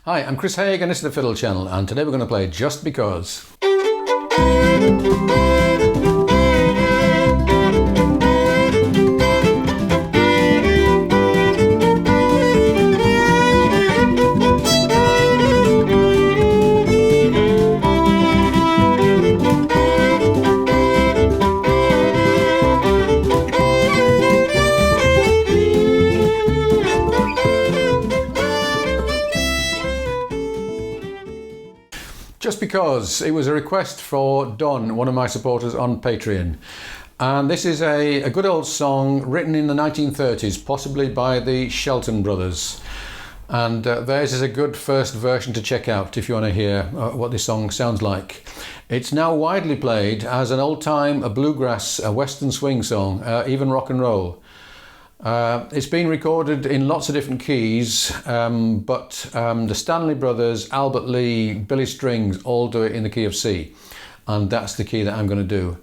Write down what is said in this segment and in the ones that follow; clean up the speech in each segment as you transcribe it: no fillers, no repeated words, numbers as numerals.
Hi, I'm Chris Haigh and this is the Fiddle channel, and today we're going to play Just Because. Just Because. It was a request for Don, one of my supporters on Patreon. And this is a good old song written in the 1930s, possibly by the Shelton brothers. And theirs is a good first version to check out if you want to hear what this song sounds like. It's now widely played as an old-time, a bluegrass, a western swing song, even rock and roll. It's been recorded in lots of different keys, but the Stanley Brothers, Albert Lee, Billy Strings all do it in the key of C, and that's the key that I'm going to do.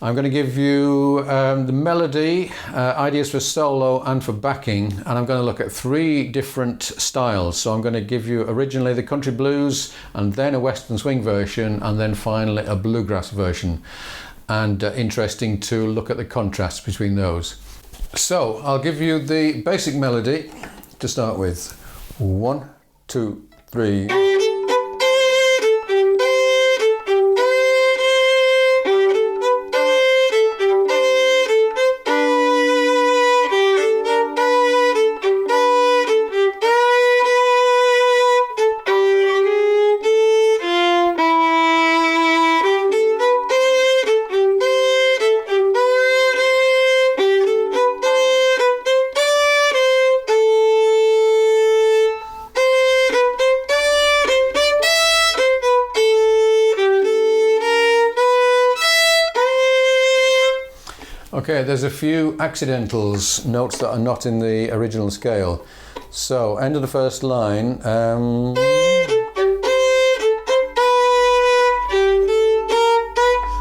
I'm going to give you the melody, ideas for solo and for backing, and I'm going to look at 3 different styles. So I'm going to give you originally the country blues, and then a western swing version, and then finally a bluegrass version. And interesting to look at the contrast between those. So I'll give you the basic melody to start with. 1, 2, 3. Okay, there's a few accidentals, notes that are not in the original scale. So, end of the first line.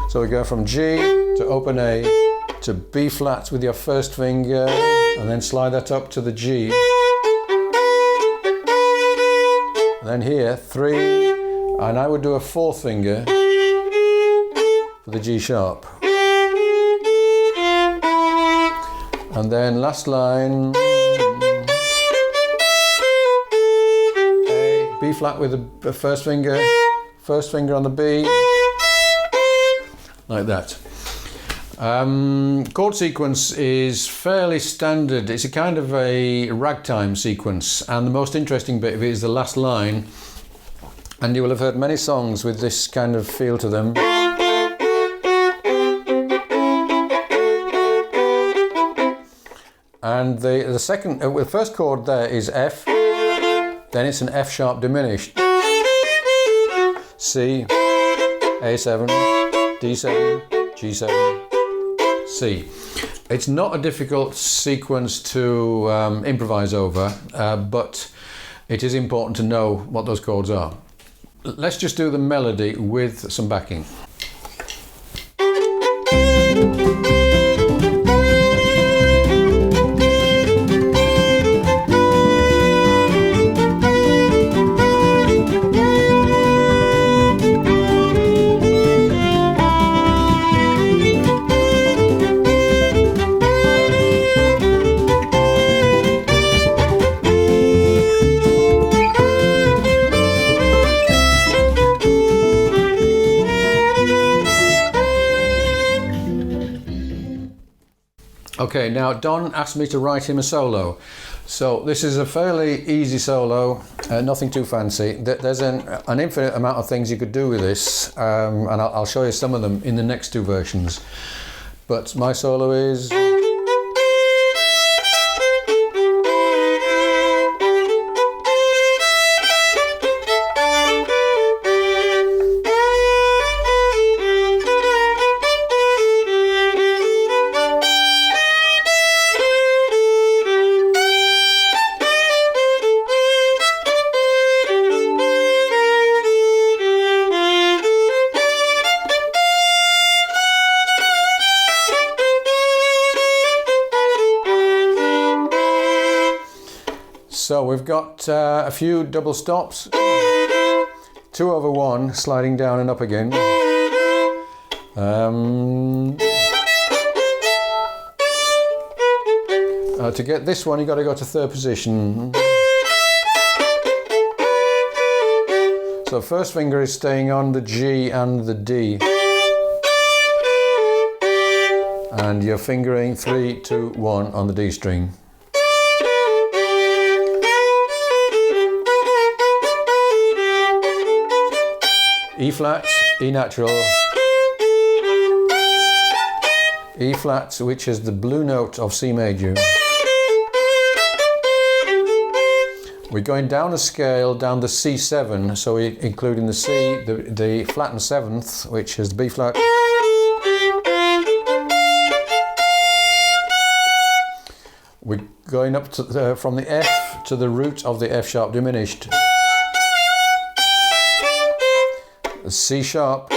So we go from G to open A to B flat with your first finger, and then slide that up to the G. And then here, 3, and I would do a 4th finger for the G sharp. And then last line, A, B flat with the first finger on the B, like that. Chord sequence is fairly standard. It's a kind of a ragtime sequence, and the most interesting bit of it is the last line, and you will have heard many songs with this kind of feel to them. And the first chord there is F, then it's an F sharp diminished, C, A7, D7, G7, C. It's not a difficult sequence to improvise over, but it is important to know what those chords are. Let's just do the melody with some backing. Okay, now Don asked me to write him a solo. So this is a fairly easy solo, nothing too fancy. There's an infinite amount of things you could do with this, and I'll show you some of them in the next 2 versions. But my solo is... So we've got a few double stops, 2/1 sliding down and up again. To get this one, you've got to go to third position. So first finger is staying on the G and the D. And you're fingering 3, 2, 1 on the D string. E flat, E natural, E flat, which is the blue note of C major. We're going down a scale, down the C7, so we're including the C, the flattened 7th, which is the B flat. We're going up to from the F to the root of the F sharp diminished. The C sharp,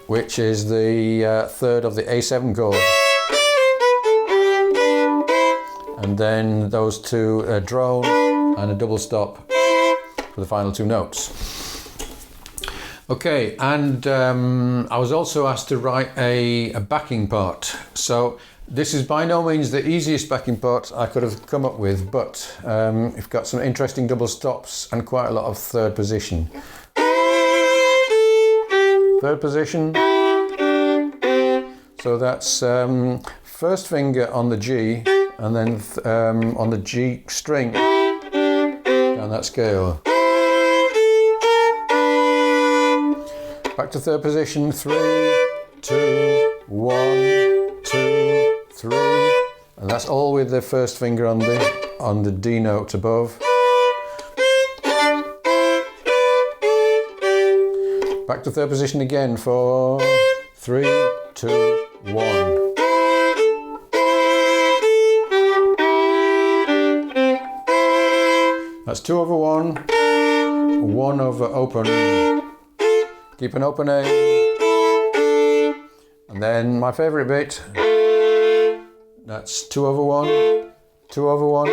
which is the third of the A7 chord. And then those two drone and a double stop for the final two notes. Okay, and I was also asked to write a backing part. So this is by no means the easiest backing part I could have come up with, but it's got some interesting double stops and quite a lot of third position. Third position. So that's first finger on the G and then on the G string down that scale. Back to third position, 3, 2, 1, 2, 3, and that's all with the first finger on the D note above. Back to third position again for 3, 2, 1. That's 2/1, 1 over open, keep an open A, and then my favourite bit, that's 2/1, 2/1,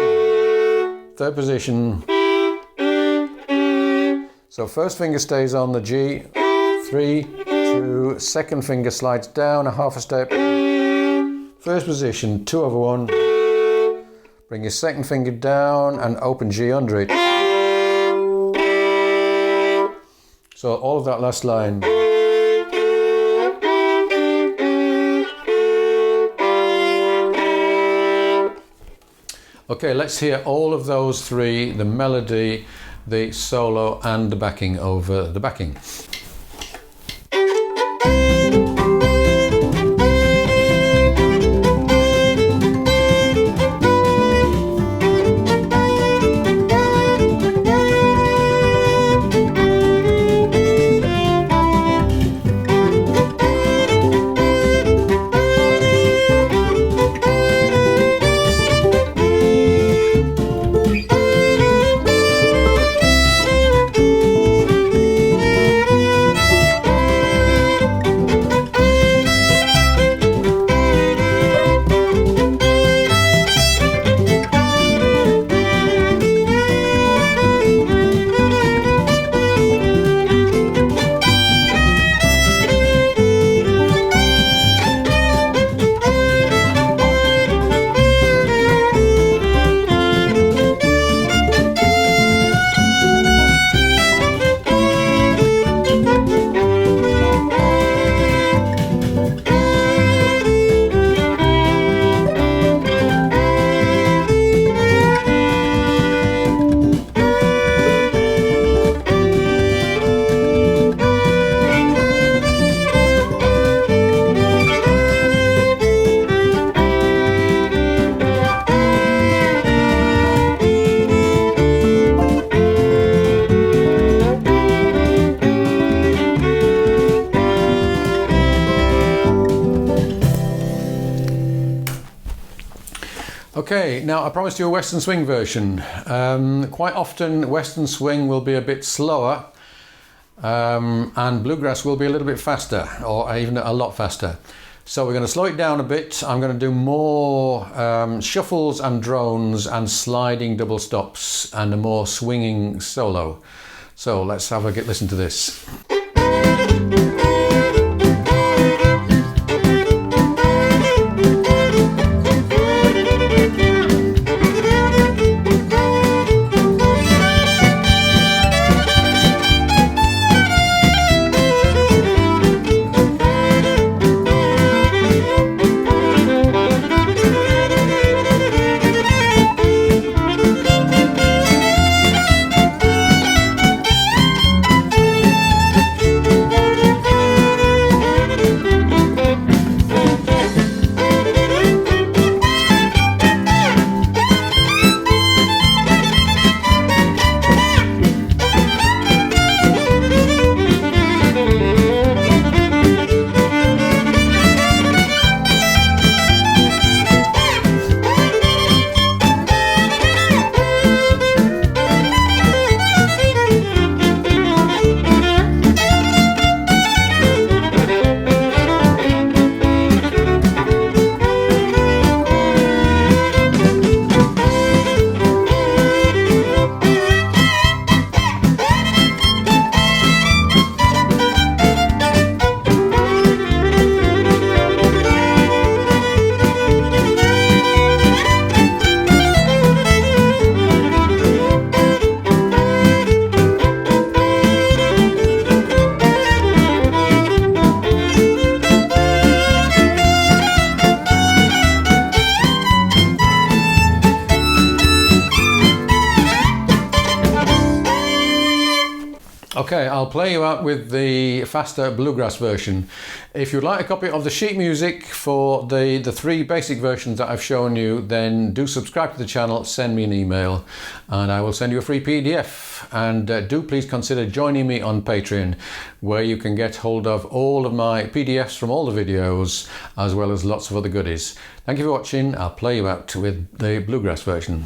third position. So first finger stays on the G, 3, 2, second finger slides down a half a step, first position, 2/1, bring your second finger down and open G under it. So all of that last line. Okay, let's hear all of those three, the melody, the solo and the backing over the backing. Okay, now I promised you a Western swing version. Quite often Western swing will be a bit slower and bluegrass will be a little bit faster, or even a lot faster. So we're going to slow it down a bit. I'm going to do more shuffles and drones and sliding double stops and a more swinging solo. So let's have a listen to this. Okay, I'll play you out with the faster bluegrass version. If you'd like a copy of the sheet music for the three basic versions that I've shown you, then do subscribe to the channel, send me an email, and I will send you a free PDF. And do please consider joining me on Patreon, where you can get hold of all of my PDFs from all the videos, as well as lots of other goodies. Thank you for watching. I'll play you out with the bluegrass version.